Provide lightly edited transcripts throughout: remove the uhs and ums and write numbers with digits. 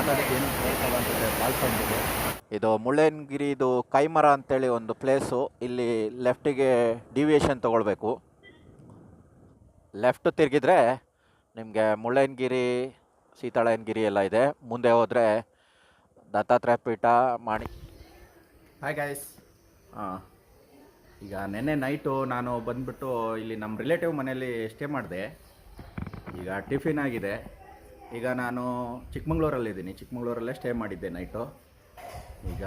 ಮಾತಾಡಿದ್ದು ಏನು ಕೇಳ್ತಾವ ಅನ್ಸುತ್ತೆ ಕಾಲ್ ಸೌಂಡಿಗೆ. ಇದು ಮುಳ್ಳಯ್ಯನಗಿರಿದು ಕೈಮರ ಅಂತೇಳಿ ಒಂದು ಪ್ಲೇಸು. ಇಲ್ಲಿ ಲೆಫ್ಟಿಗೆ ಡಿವಿಯೇಷನ್ ತೊಗೊಳ್ಬೇಕು. ಲೆಫ್ಟ್ ತಿರುಗಿದ್ರೆ ನಿಮಗೆ ಮುಳ್ಳಯ್ಯನಗಿರಿ, ಸೀತಾಳಯ್ಯನಗಿರಿ ಎಲ್ಲ ಇದೆ. ಮುಂದೆ ಹೋದರೆ ದತ್ತಾತ್ರೇಯ ಪೀಠ, ಹಾಯ್ ಗಾಯ್ಸ್. ಈಗ ನೆನ್ನೆ ನೈಟು ನಾನು ಬಂದುಬಿಟ್ಟು ಇಲ್ಲಿ ನಮ್ಮ ರಿಲೇಟಿವ್ ಮನೆಯಲ್ಲಿ ಸ್ಟೇ ಮಾಡಿದೆ. ಈಗ ಟಿಫಿನ್ ಆಗಿದೆ. ಈಗ ನಾನು ಚಿಕ್ಕಮಂಗ್ಳೂರಲ್ಲಿದ್ದೀನಿ. ಚಿಕ್ಕಮಂಗ್ಳೂರಲ್ಲೇ ಸ್ಟೇ ಮಾಡಿದ್ದೆ ನೈಟು. ಈಗ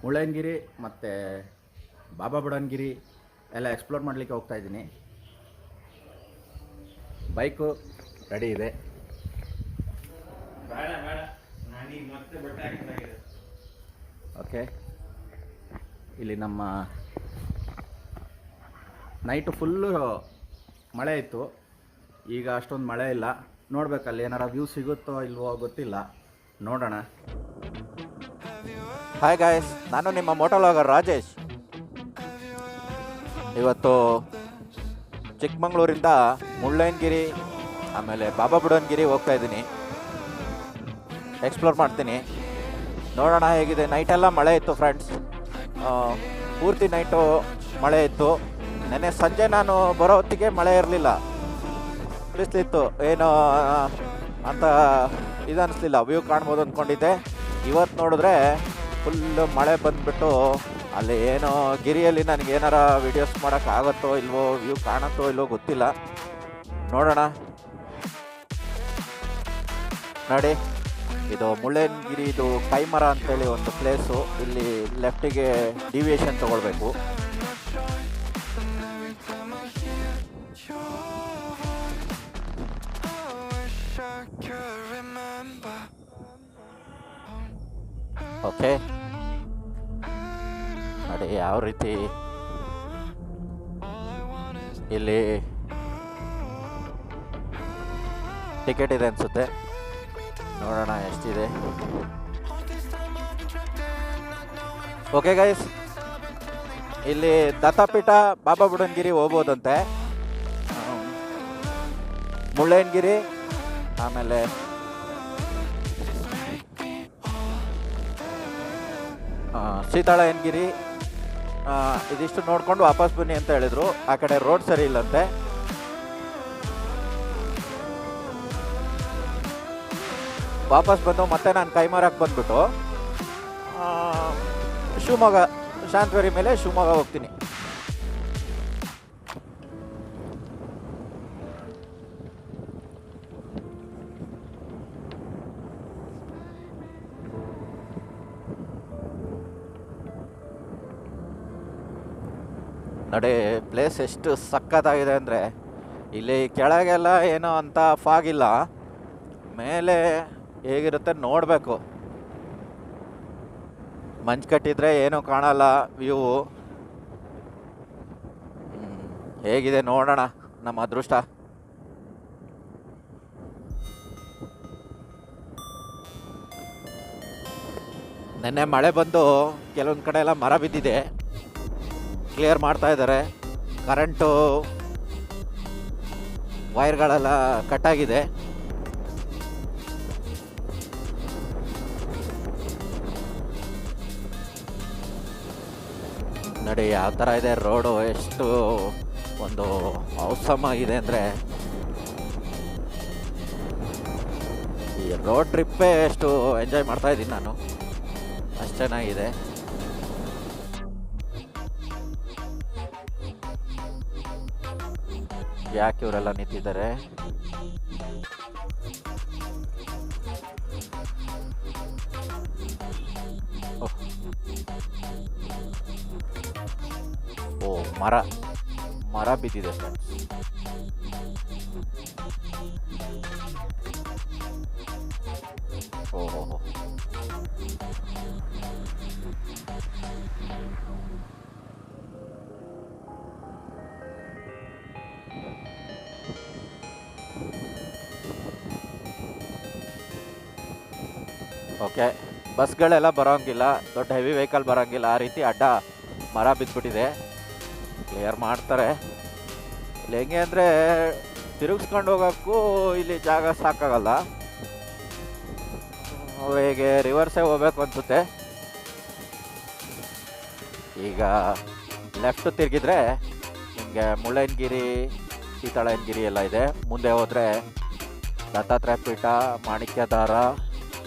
ಮುಳ್ಳಯ್ಯನಗಿರಿ ಮತ್ತು ಬಾಬಾ ಬುಡನ್ಗಿರಿ ಎಲ್ಲ ಎಕ್ಸ್ಪ್ಲೋರ್ ಮಾಡಲಿಕ್ಕೆ ಹೋಗ್ತಾಯಿದ್ದೀನಿ. ಬೈಕು ರೆಡಿ ಇದೆ. ಓಕೆ, ಇಲ್ಲಿ ನಮ್ಮ ನೈಟು ಫುಲ್ಲು ಮಳೆ ಇತ್ತು. ಈಗ ಅಷ್ಟೊಂದು ಮಳೆ ಇಲ್ಲ. ನೋಡ್ಬೇಕಲ್ಲಿ ಏನಾರ ವ್ಯೂ ಸಿಗುತ್ತೋ ಇಲ್ವೋ ಗೊತ್ತಿಲ್ಲ, ನೋಡೋಣ. ಹಾಯ್ ಗಾಯ್ಸ್, ನಾನು ನಿಮ್ಮ ಮೋಟೋಲಾಗರ್ ರಾಜೇಶ್. ಇವತ್ತು ಚಿಕ್ಕಮಂಗ್ಳೂರಿಂದ ಮುಳ್ಳಯ್ಯನಗಿರಿ ಆಮೇಲೆ ಬಾಬಾ ಬುಡನ್ಗಿರಿ ಹೋಗ್ತಾ ಇದ್ದೀನಿ. ಎಕ್ಸ್ಪ್ಲೋರ್ ಮಾಡ್ತೀನಿ, ನೋಡೋಣ ಹೇಗಿದೆ. ನೈಟೆಲ್ಲ ಮಳೆ ಇತ್ತು ಫ್ರೆಂಡ್ಸ್, ಪೂರ್ತಿ ನೈಟು ಮಳೆ ಇತ್ತು. ನೆನ್ನೆ ಸಂಜೆ ನಾನು ಬರೋ ಹೊತ್ತಿಗೆ ಮಳೆ ಇರಲಿಲ್ಲ, ಬಿಸಿಲಿತ್ತು. ಏನೋ ಅಂತ ಇದು ಅನ್ನಿಸ್ಲಿಲ್ಲ, ವ್ಯೂ ಕಾಣ್ಬೋದು ಅಂದ್ಕೊಂಡಿದ್ದೆ. ಇವತ್ತು ನೋಡಿದ್ರೆ ಫುಲ್ಲು ಮಳೆ ಬಂದುಬಿಟ್ಟು ಅಲ್ಲಿ ಏನೋ ಗಿರಿಯಲ್ಲಿ ನನಗೆ ಏನಾರ ವೀಡಿಯೋಸ್ ಮಾಡೋಕ್ಕಾಗತ್ತೋ ಇಲ್ವೋ, ವ್ಯೂ ಕಾಣುತ್ತೋ ಇಲ್ವೋ ಗೊತ್ತಿಲ್ಲ, ನೋಡೋಣ. ನೋಡಿ, ಇದು ಮುಳ್ಳಯ್ಯನಗಿರಿದು ಕೈಮರ ಅಂತೇಳಿ ಒಂದು ಪ್ಲೇಸು. ಇಲ್ಲಿ ಲೆಫ್ಟಿಗೆ ಡಿವಿಯೇಷನ್ ತೊಗೊಳ್ಬೇಕು. ಓಕೆ, ನೋಡಿ ಯಾವ ರೀತಿ ಇಲ್ಲಿ ಟಿಕೆಟ್ ಇದೆ ಅನಿಸುತ್ತೆ. ನೋಡೋಣ ಎಷ್ಟಿದೆ. ಓಕೆ ಗೈಸ್, ಇಲ್ಲಿ ದತ್ತಾಪೀಠ, ಬಾಬಾ ಬುಡನ್ಗಿರಿ ಹೋಗ್ಬೋದಂತೆ. ಮುಳ್ಳಯ್ಯನಗಿರಿ ಆಮೇಲೆ ಸೀತಾಳಯ್ಯನಗಿರಿ ಇದಿಷ್ಟು ನೋಡ್ಕೊಂಡು ವಾಪಸ್ ಬನ್ನಿ ಅಂತ ಹೇಳಿದರು. ಆ ಕಡೆ ರೋಡ್ ಸರಿ ಇಲ್ಲಂತೆ. ವಾಪಸ್ ಬಂದು ಮತ್ತೆ ನಾನು ಕೈಮರಕ್ಕೆ ಬಂದ್ಬಿಟ್ಟು ಶಿವಮೊಗ್ಗ ಶಾಂತವೇರಿ ಮೇಲೆ ಶಿವಮೊಗ್ಗ ಹೋಗ್ತೀನಿ. ನೋಡಿ, ಪ್ಲೇಸ್ ಎಷ್ಟು ಸಖತ್ತಾಗಿದೆ ಅಂದರೆ, ಇಲ್ಲಿ ಕೆಳಗೆಲ್ಲ ಏನೋ ಅಂತ ಫಾಗಿಲ್ಲ, ಮೇಲೆ ಹೇಗಿರುತ್ತೆ ನೋಡಬೇಕು. ಮಂಚು ಕಟ್ಟಿದ್ರೆ ಏನೂ ಕಾಣಲ್ಲ ವ್ಯೂ. ಹೇಗಿದೆ ನೋಡೋಣ ನಮ್ಮ ಅದೃಷ್ಟ. ನೆನ್ನೆ ಮಳೆ ಬಂದು ಕೆಲವೊಂದು ಕಡೆ ಎಲ್ಲ ಮರ ಬಿದ್ದಿದೆ, ಕ್ಲಿಯರ್ ಮಾಡ್ತಾ ಇದ್ದಾರೆ. ಕರೆಂಟು ವೈರ್ಗಳೆಲ್ಲ ಕಟ್ಟಾಗಿದೆ. ನೋಡಿ ಯಾವ ಥರ ಇದೆ ರೋಡು, ಎಷ್ಟು ಒಂದು ಔಸಮ್ ಆಗಿದೆ ಅಂದರೆ, ಈ ರೋಡ್ ಟ್ರಿಪ್ಪೇ ಎಷ್ಟು ಎಂಜಾಯ್ ಮಾಡ್ತಾ ಇದ್ದೀನಿ ನಾನು, ಅಷ್ಟು ಚೆನ್ನಾಗಿದೆ. ಯಾಕೆ ಇವರೆಲ್ಲ ನಿಂತಿದ್ದಾರೆ? ಓ, ಮರ ಬಿದ್ದಿದೆ ಫ್ರೆಂಡ್ಸ್. ಓಹೋ, ಓಕೆ. ಬಸ್ಗಳೆಲ್ಲ ಬರೋಂಗಿಲ್ಲ, ದೊಡ್ಡ ಹೆವಿ ವೆಹಿಕಲ್ ಬರೋಂಗಿಲ್ಲ, ಆ ರೀತಿ ಅಡ್ಡ ಮರ ಬಿದ್ದುಬಿಟ್ಟಿದೆ. ಕ್ಲಿಯರ್ ಮಾಡ್ತಾರೆ. ಇಲ್ಲಿ ಹೆಂಗೆ ಅಂದರೆ ತಿರುಗಿಸ್ಕೊಂಡು ಹೋಗೋಕ್ಕೂ ಇಲ್ಲಿ ಜಾಗ ಸಾಕಾಗಲ್ಲ. ಹೇಗೆ ರಿವರ್ಸೇ ಹೋಗ್ಬೇಕು ಅನ್ಸುತ್ತೆ. ಈಗ ಲೆಫ್ಟ್ ತಿರುಗಿದ್ರೆ ನಿಮಗೆ ಮುಳ್ಳಯ್ಯನಗಿರಿ, ಸೀತಾಳಯ್ಯನಗಿರಿ ಎಲ್ಲ ಇದೆ. ಮುಂದೆ ಹೋದರೆ ದತ್ತಾತ್ರೇಯ ಪೀಠ, ಮಾಣಿಕ್ಯಧಾರ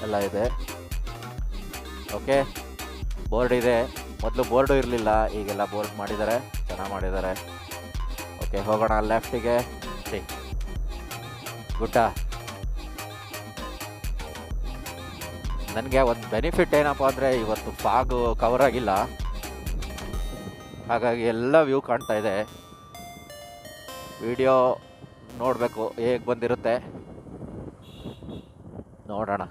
ಎಲ್ಲ ಇದೆ. ಓಕೆ, ಬೋರ್ಡ್ ಇದೆ. ಮೊದಲು ಬೋರ್ಡು ಇರಲಿಲ್ಲ, ಈಗೆಲ್ಲ ಬೋರ್ಡ್ ಮಾಡಿದ್ದಾರೆ, ಚೆನ್ನಾಗಿ ಮಾಡಿದ್ದಾರೆ. ಓಕೆ, ಹೋಗೋಣ ಲೆಫ್ಟಿಗೆ. ಗುಡ್ಡ. ನನಗೆ ಒಂದು ಬೆನಿಫಿಟ್ ಏನಪ್ಪ ಅಂದರೆ ಇವತ್ತು ಫಾಗು ಕವರ್ ಆಗಿಲ್ಲ, ಹಾಗಾಗಿ ಎಲ್ಲ ವ್ಯೂ ಕಾಣ್ತಾ ಇದೆ. ವಿಡಿಯೋ ನೋಡಬೇಕು ಹೇಗೆ ಬಂದಿರುತ್ತೆ, ನೋಡೋಣ.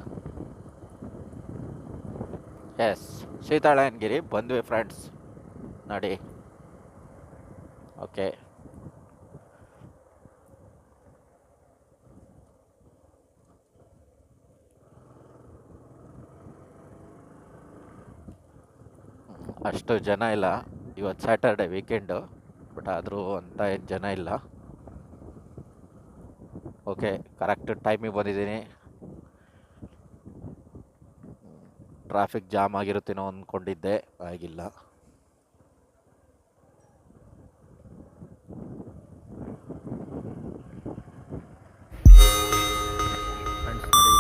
ಎಸ್, ಸೀತಾಳಯ್ಯನಗಿರಿ ಬಂದ್ವಿ ಫ್ರೆಂಡ್ಸ್, ನೋಡಿ. ಓಕೆ, ಅಷ್ಟು ಜನ ಇಲ್ಲ ಇವತ್ತು, ಸ್ಯಾಟರ್ಡೆ ವೀಕೆಂಡು, ಬಟ್ ಆದರೂ ಅಂತ ಏನು ಜನ ಇಲ್ಲ. ಓಕೆ, ಕರೆಕ್ಟ್ ಟೈಮಿಗೆ ಬಂದಿದ್ದೀನಿ. ಟ್ರಾಫಿಕ್ ಜಾಮ್ ಆಗಿರುತ್ತೇನೋ ಅಂದ್ಕೊಂಡಿದ್ದೆ, ಆಗಿಲ್ಲ. ಫ್ರೆಂಡ್ಸ್ ನೋಡಿ,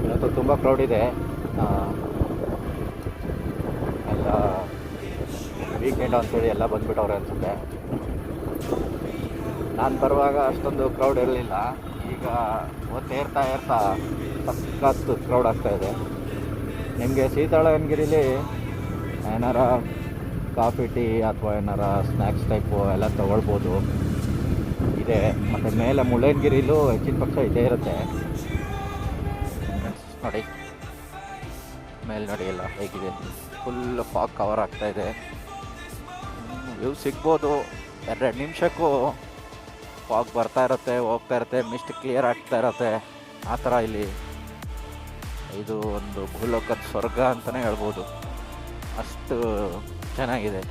ಇವತ್ತು ತುಂಬ ಕ್ರೌಡ್ ಇದೆ. ಎಲ್ಲ ವೀಕೆಂಡ್ ಅಂತೇಳಿ ಎಲ್ಲ ಬಂದುಬಿಟ್ಟವ್ರೆ ಅನಿಸುತ್ತೆ. ನಾನು ಬರುವಾಗ ಅಷ್ಟೊಂದು ಕ್ರೌಡ್ ಇರಲಿಲ್ಲ, ಈಗ ಹೊತ್ತು ಏರ್ತಾ ಸಖತ್ತು ಕ್ರೌಡ್ ಆಗ್ತಾಯಿದೆ. ನಿಮಗೆ ಸೀತಾಳಯ್ಯನಗಿರಿಲಿ ಏನಾರ ಕಾಫಿ ಟೀ ಅಥವಾ ಏನಾರ ಸ್ನ್ಯಾಕ್ಸ್ ಟೈಪು ಎಲ್ಲ ತೊಗೊಳ್ಬೋದು, ಇದೆ. ಮತ್ತು ಮೇಲೆ ಮುಳ್ಳಯ್ಯನಗಿರಿಲೂ ಹೆಚ್ಚಿನ ಪಕ್ಷ ಇದೇ ಇರುತ್ತೆ. ನೋಡಿ ಮೇಲೆ ನೋಡಿ ಎಲ್ಲ ಹೇಗಿದೆ, ಫುಲ್ ಫಾಗ್ ಕವರ್ ಆಗ್ತಾಯಿದೆ. ವ್ಯೂ ಸಿಗ್ಬೋದು, 2 ನಿಮಿಷಕ್ಕೂ ಫಾಗ್ ಬರ್ತಾ ಇರುತ್ತೆ, ಹೋಗ್ತಾ ಇರುತ್ತೆ, ಮಿಸ್ಟ್ ಕ್ಲಿಯರ್ ಆಗ್ತಾ ಇರುತ್ತೆ. ಆ ಥರ ಇಲ್ಲಿ ಇದು ಒಂದು ಭೂಲೋಕದ ಸ್ವರ್ಗ ಅಂತಲೇ ಹೇಳ್ಬೋದು, ಅಷ್ಟು ಚೆನ್ನಾಗಿದೆ.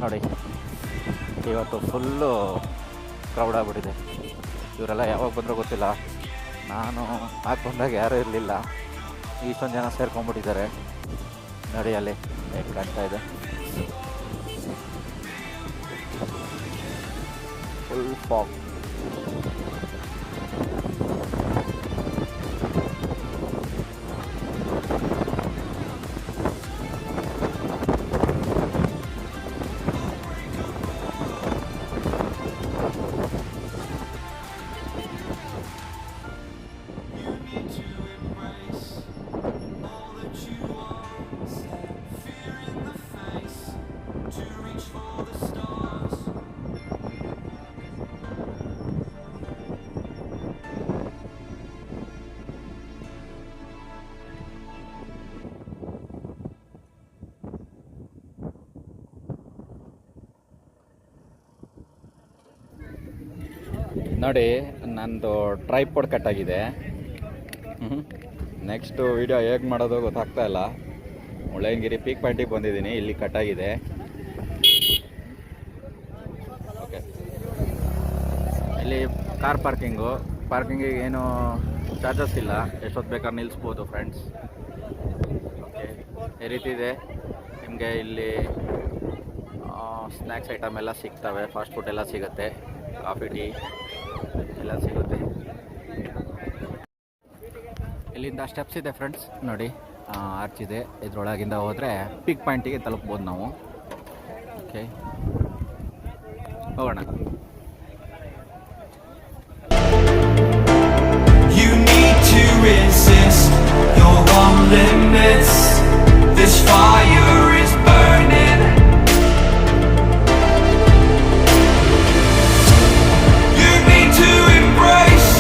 ನೋಡಿ ಇವತ್ತು ಫುಲ್ಲು ಕ್ರೌಡ್ ಆಗಿಬಿಟ್ಟಿದೆ. ಇವರೆಲ್ಲ ಯಾವಾಗ ಬಂದರೂ ಗೊತ್ತಿಲ್ಲ. ನಾನು ಹಾಕಿ ಬಂದಾಗ ಯಾರೂ ಇರಲಿಲ್ಲ, ಇಷ್ಟೊಂದು ಜನ ಸೇರ್ಕೊಂಡ್ಬಿಟ್ಟಿದ್ದಾರೆ. ನೋಡಿ ಅಲ್ಲಿ ಹೇಗೆ ಕಾಣ್ತಾ ಇದೆ, ಫುಲ್ ಫಾಗ್. ನೋಡಿ ನಂದು ಟ್ರೈಪಾಡ್ ಕಟ್ಟಾಗಿದೆ. ನೆಕ್ಸ್ಟು ವೀಡಿಯೋ ಹೇಗೆ ಮಾಡೋದು ಗೊತ್ತಾಗ್ತಾ ಇಲ್ಲ. ಮುಳ್ಳಯ್ಯನಗಿರಿ ಪೀಕ್ ಪಾಯಿಂಟಿಗೆ ಬಂದಿದ್ದೀನಿ, ಇಲ್ಲಿ ಕಟ್ಟಾಗಿದೆ. ಓಕೆ, ಇಲ್ಲಿ ಕಾರ್ ಪಾರ್ಕಿಂಗಿಗೆ ಏನು ಚಾರ್ಜಸ್ ಇಲ್ಲ, ಎಷ್ಟೊತ್ತು ಬೇಕಾದ್ರೆ ನಿಲ್ಲಿಸ್ಬೋದು ಫ್ರೆಂಡ್ಸ್. ಓಕೆ, ಈ ರೀತಿ ಇದೆ. ನಿಮಗೆ ಇಲ್ಲಿ ಸ್ನ್ಯಾಕ್ಸ್ ಐಟಮ್ ಎಲ್ಲ ಸಿಗ್ತವೆ, ಫಾಸ್ಟ್ ಫುಡ್ ಎಲ್ಲ ಸಿಗುತ್ತೆ, ಕಾಫಿ ಟೀ ಎಲ್ಲ ಸಿಗುತ್ತೆ. ಇಲ್ಲಿಂದ ಸ್ಟೆಪ್ಸ್ ಇದೆ ಫ್ರೆಂಡ್ಸ್, ನೋಡಿ ಆರ್ಚ್ ಇದೆ. ಇದ್ರೊಳಗಿಂದ ಹೋದರೆ ಪೀಕ್ ಪಾಯಿಂಟಿಗೆ ತಲುಪ್ಬೋದು ನಾವು. ಓಕೆ, ಹೋಗೋಣ. You need to resist your own limits. This fire is burning. You need to embrace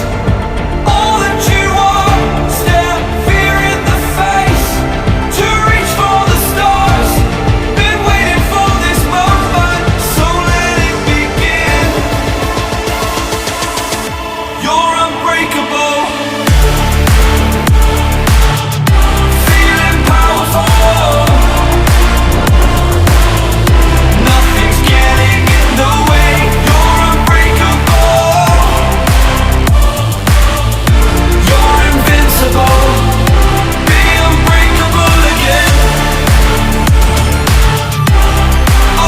all that you are. Step fear in the face to reach for the stars. Been waiting for this moment, so let it begin. You're unbreakable. Feeling powerful. Nothing's getting in the way. You're unbreakable. You're invincible. Be unbreakable again.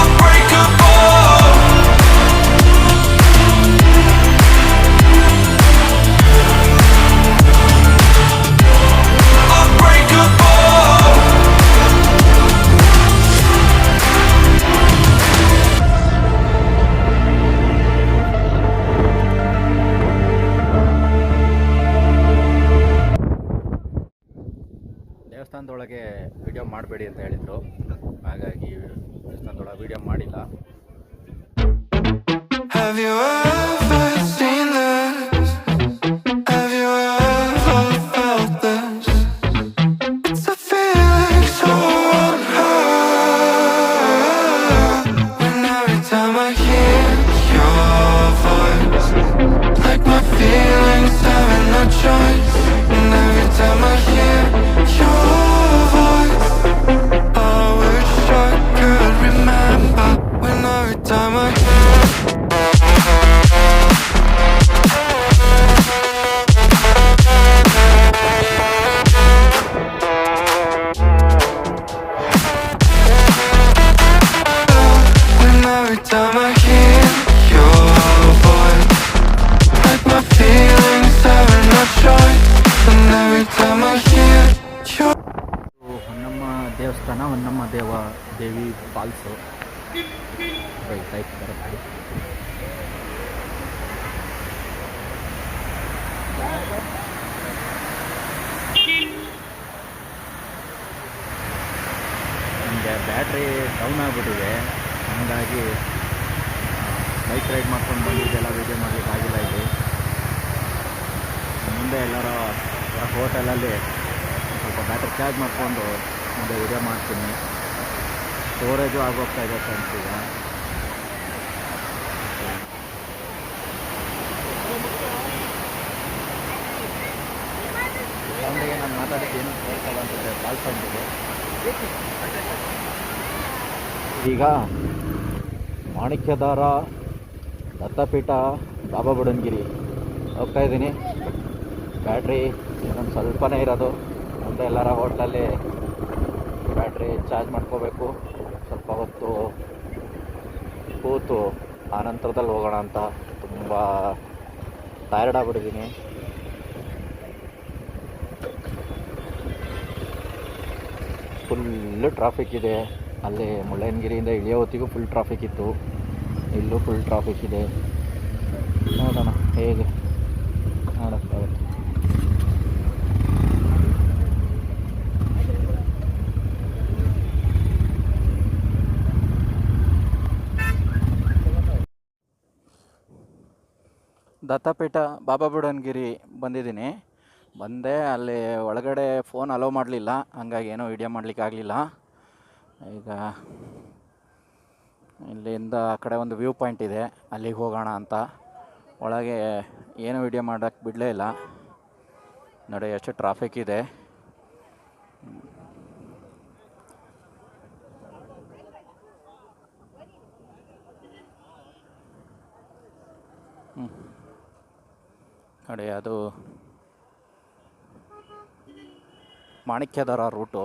Unbreakable. Unbreakable. ದೇವಸ್ಥಾನದೊಳಗೆ video ಮಾಡಬೇಡಿ ಅಂತ ಹೇಳಿದರು, ಹಾಗಾಗಿ ದೇವಸ್ಥಾನದೊಳಗೆ video ಮಾಡಿಲ್ಲ. Have you ever seen this? Have you ever felt this? It's a feeling so unheard. And every time I hear your voice, like my feelings having no choice. And every time I hear your voice, I wish I could remember. When every time I When every time I hear your voice, like my feelings having no choice. And every time I hear your Honnamma ದೇವಸ್ಥಾನ, ಹೊನ್ನಮ್ಮ ದೇವಿ falls type ಬರುತ್ತೆ. ನಮಗೆ battery down ಆಗಿಬಿಟ್ಟಿದೆ, ಹಾಗಾಗಿ bike ride ಮಾಡ್ಕೊಂಡು ಬಂದಿದ್ದೆಲ್ಲ video ಮಾಡಲಿಕ್ಕೆ ಆಗಿಲ್ಲ. ಇಲ್ಲಿ ಮುಂದೆ ಎಲ್ಲರೂ ಹೋಟೆಲಲ್ಲಿ ಸ್ವಲ್ಪ ಬ್ಯಾಟ್ರಿ ಚಾರ್ಜ್ ಮಾಡಿಕೊಂಡು ಮುಂದೆ ವೀಡಿಯೋ ಮಾಡ್ತೀನಿ. ಸ್ಟೋರೇಜು ಆಗೋಗ್ತಾ ಇದೆ ಫ್ರೆಂಡ್ಸ್. ಈಗ ಸೌಂಡಿಗೆ ನಾನು ಮಾತಾಡೋಕ್ಕೆ ಏನು ಕೇಳ್ತಾವ ಅಂತಿದ್ದೆ, ಕಾಲ್ ಸೌಂಡಿಗೆ. ಈಗ ಮಾಣಿಕ್ಯದಾರ, ದತ್ತಪೀಠ, ಬಾಬಾ ಬುಡನ್ಗಿರಿ ಹೋಗ್ತಾ ಇದ್ದೀನಿ. ಬ್ಯಾಟ್ರಿ ಇನ್ನೊಂದು ಸ್ವಲ್ಪನೇ ಇರೋದು. ಮುಂದೆ ಎಲ್ಲರ ಹೋಟ್ಲಲ್ಲಿ ಬ್ಯಾಟ್ರಿ ಚಾರ್ಜ್ ಮಾಡ್ಕೋಬೇಕು. ಸ್ವಲ್ಪ ಹೊತ್ತು ಕೂತು ಆನಂತರದಲ್ಲಿ ಹೋಗೋಣ ಅಂತ. ತುಂಬ ಟಯರ್ಡ್ ಆಗಿಬಿಟ್ಟಿದ್ದೀನಿ. ಫುಲ್ಲು ಟ್ರಾಫಿಕ್ ಇದೆ. ಅಲ್ಲಿ ಮುಳ್ಳಯ್ಯನಗಿರಿಯಿಂದ ಇಳಿಯೋ ಹೊತ್ತಿಗೂ ಫುಲ್ ಟ್ರಾಫಿಕ್ ಇತ್ತು. ಇಲ್ಲೂ ಫುಲ್ ಟ್ರಾಫಿಕ್ ಇದೆ. ನೋಡೋಣ ಹೇಗೆ ಮಾಡೋಕ್ಕಾಗುತ್ತೆ. ದತ್ತಪೀಠ ಬಾಬಾ ಬುಡನ್ಗಿರಿ ಬಂದಿದ್ದೀನಿ. ಬಂದೆ, ಅಲ್ಲಿ ಒಳಗಡೆ ಫೋನ್ ಅಲೋ ಮಾಡಲಿಲ್ಲ, ಹಂಗಾಗಿ ಏನೋ ವಿಡಿಯೋ ಮಾಡಲಿಕ್ಕೆ ಆಗಲಿಲ್ಲ. ಈಗ ಇಲ್ಲಿಂದ ಆ ಕಡೆ ಒಂದು ವ್ಯೂ ಪಾಯಿಂಟ್ ಇದೆ, ಅಲ್ಲಿಗೆ ಹೋಗೋಣ ಅಂತ. ಒಳಗೆ ಏನು ವಿಡಿಯೋ ಮಾಡೋಕ್ಕೆ ಬಿಡಲೇ ಇಲ್ಲ. ನೋಡಿ ಎಷ್ಟು ಟ್ರಾಫಿಕ್ ಇದೆ. ನೋಡಿ ಅದು ಮಾಣಿಕ್ಯದಾರ ರೂಟು.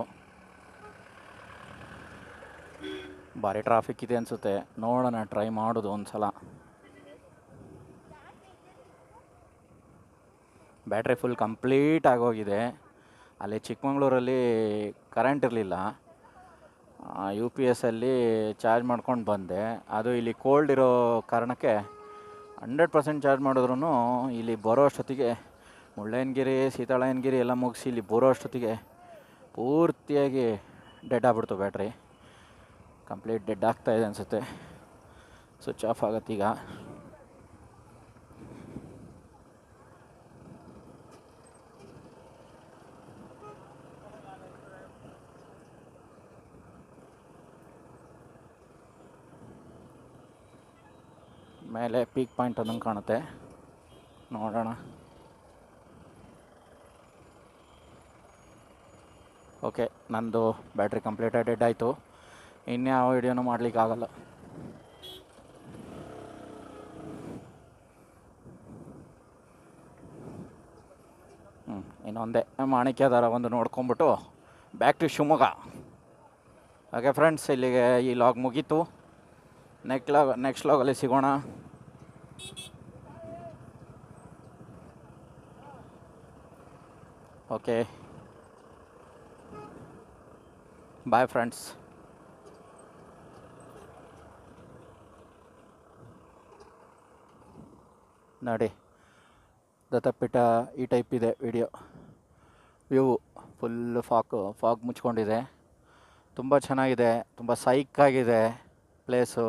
ಭಾರಿ ಟ್ರಾಫಿಕ್ ಇದೆ ಅನಿಸುತ್ತೆ. ನೋಡೋಣ, ಟ್ರೈ ಮಾಡೋದು ಒಂದು ಸಲ. ಬ್ಯಾಟ್ರಿ ಫುಲ್ ಕಂಪ್ಲೀಟ್ ಆಗೋಗಿದೆ. ಅಲ್ಲಿ ಚಿಕ್ಕಮಂಗ್ಳೂರಲ್ಲಿ ಕರೆಂಟ್ ಇರಲಿಲ್ಲ. UPS ಅಲ್ಲಿ ಚಾರ್ಜ್ ಮಾಡ್ಕೊಂಡು ಬಂದೆ. ಅದು ಇಲ್ಲಿ ಕೋಲ್ಡ್ ಇರೋ ಕಾರಣಕ್ಕೆ 100% ಚಾರ್ಜ್ ಮಾಡಿದ್ರೂ ಇಲ್ಲಿ ಬರೋ ಅಷ್ಟೊತ್ತಿಗೆ ಮುಳ್ಳಯ್ಯನಗಿರಿ, ಸೀತಾಳಯ್ಯನಗಿರಿ ಎಲ್ಲ ಮುಗಿಸಿ ಇಲ್ಲಿ ಬರೋ ಅಷ್ಟೊತ್ತಿಗೆ ಪೂರ್ತಿಯಾಗಿ ಡೆಡ್ ಆಗ್ಬಿಡ್ತು. ಬ್ಯಾಟ್ರಿ ಕಂಪ್ಲೀಟ್ ಡೆಡ್ ಆಗ್ತಾಯಿದೆ ಅನಿಸುತ್ತೆ. ಸ್ವಿಚ್ ಆಫ್ ಆಗುತ್ತೀಗ. ಮೇಲೆ ಪೀಕ್ ಪಾಯಿಂಟ್ ಅನ್ನಂಗೆ ಕಾಣುತ್ತೆ, ನೋಡೋಣ. ಓಕೆ, ನಂದು ಬ್ಯಾಟ್ರಿ ಕಂಪ್ಲೀಟಾಗಿ ಡೆಡ್ ಆಯಿತು. ಇನ್ಯಾವ ವಿಡಿಯೋನೂ ಮಾಡಲಿಕ್ಕಾಗಲ್ಲ. ಇನ್ನೊಂದೇ ಮಾಣಿಕ್ಯದಾರ ಒಂದು ನೋಡ್ಕೊಂಬಿಟ್ಟು back to Shivamogga. Okay friends, ಇಲ್ಲಿಗೆ ಈ ಲಾಗ್ ಮುಗೀತು. ನೆಕ್ಸ್ಟ್ ಲಾಗಲ್ಲಿ ಸಿಗೋಣ. Okay, bye friends. ನೋಡಿ, ದತ್ತಪೀಠ ಈ ಟೈಪ್ ಇದೆ ವಿಡಿಯೋ. ವ್ಯೂ ಫುಲ್ಲು ಫಾಗ್ ಮುಚ್ಕೊಂಡಿದೆ. ತುಂಬ ಚೆನ್ನಾಗಿದೆ, ತುಂಬ ಸೈಕಾಗಿದೆ ಪ್ಲೇಸು.